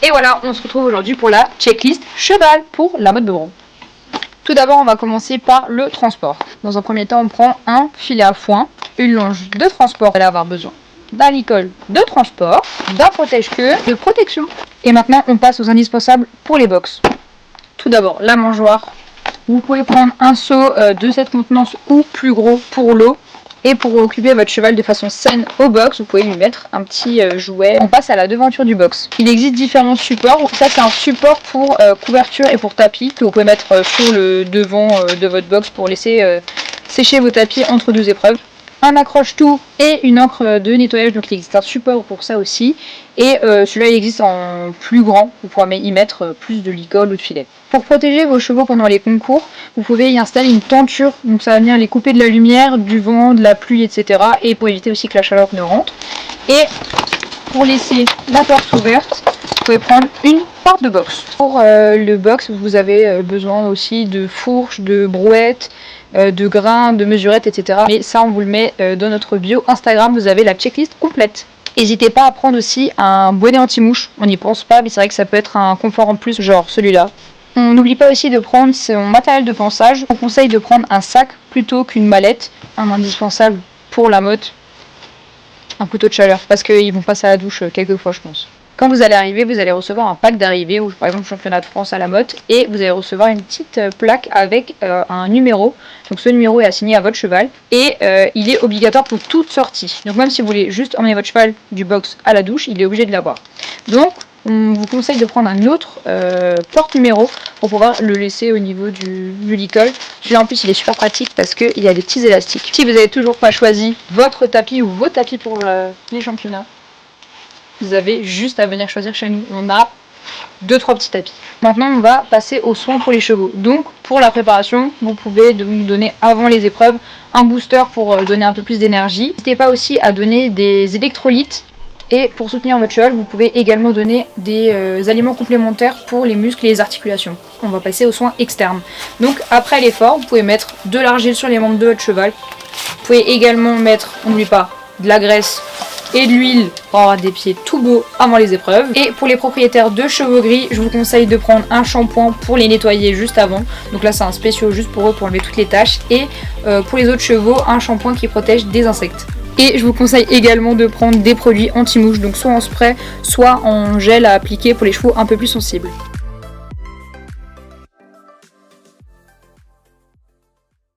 Et voilà, on se retrouve aujourd'hui pour la checklist cheval pour la mode Beuron. Tout d'abord, on va commencer par le transport. Dans un premier temps, on prend un filet à foin, une longe de transport. Vous allez avoir besoin d'un licol de transport, d'un protège-queue, de protection. Et maintenant, on passe aux indispensables pour les box. Tout d'abord, la mangeoire. Vous pouvez prendre un seau de cette contenance ou plus gros pour l'eau. Et pour occuper votre cheval de façon saine au box, vous pouvez lui mettre un petit jouet. On passe à la devanture du box. Il existe différents supports. Ça, c'est un support pour couverture et pour tapis que vous pouvez mettre sur le devant de votre box pour laisser sécher vos tapis entre deux épreuves. Un accroche-tout et une encre de nettoyage, donc il existe un support pour ça aussi. Et celui-là, il existe en plus grand, vous pourrez y mettre plus de licol ou de filet. Pour protéger vos chevaux pendant les concours, vous pouvez y installer une tenture, donc ça va venir les couper de la lumière, du vent, de la pluie, etc. Et pour éviter aussi que la chaleur ne rentre. Et pour laisser la porte ouverte, vous pouvez prendre une porte de box. Pour le box, vous avez besoin aussi de fourches, de brouettes, de grains, de mesurettes, etc. Mais ça, on vous le met dans notre bio Instagram, vous avez la checklist complète. N'hésitez pas à prendre aussi un bonnet anti-mouche, on n'y pense pas, mais c'est vrai que ça peut être un confort en plus, genre celui-là. On n'oublie pas aussi de prendre son matériel de ponçage. On conseille de prendre un sac plutôt qu'une mallette, un indispensable pour la motte, un couteau de chaleur, parce qu'ils vont passer à la douche quelques fois, je pense. Quand vous allez arriver, vous allez recevoir un pack d'arrivée, ou par exemple championnat de France à la motte, et vous allez recevoir une petite plaque avec un numéro. Donc ce numéro est assigné à votre cheval, et il est obligatoire pour toute sortie. Donc même si vous voulez juste emmener votre cheval du box à la douche, il est obligé de l'avoir. Donc on vous conseille de prendre un autre porte-numéro pour pouvoir le laisser au niveau du licol. Celui-là en plus il est super pratique parce qu'il y a des petits élastiques. Si vous n'avez toujours pas choisi votre tapis ou vos tapis pour les championnats, vous avez juste à venir choisir chez nous. On a 2-3 petits tapis. Maintenant, on va passer aux soins pour les chevaux. Donc, pour la préparation, vous pouvez nous donner avant les épreuves un booster pour donner un peu plus d'énergie. N'hésitez pas aussi à donner des électrolytes. Et pour soutenir votre cheval, vous pouvez également donner des aliments complémentaires pour les muscles et les articulations. On va passer aux soins externes. Donc, après l'effort, vous pouvez mettre de l'argile sur les membres de votre cheval. Vous pouvez également mettre, on n'oublie pas, de la graisse et de l'huile pour avoir des pieds tout beaux avant les épreuves. Et pour les propriétaires de chevaux gris, je vous conseille de prendre un shampoing pour les nettoyer juste avant. Donc là c'est un spécial juste pour eux pour enlever toutes les taches. Et pour les autres chevaux, un shampoing qui protège des insectes. Et je vous conseille également de prendre des produits anti-mouches, donc soit en spray, soit en gel à appliquer pour les chevaux un peu plus sensibles.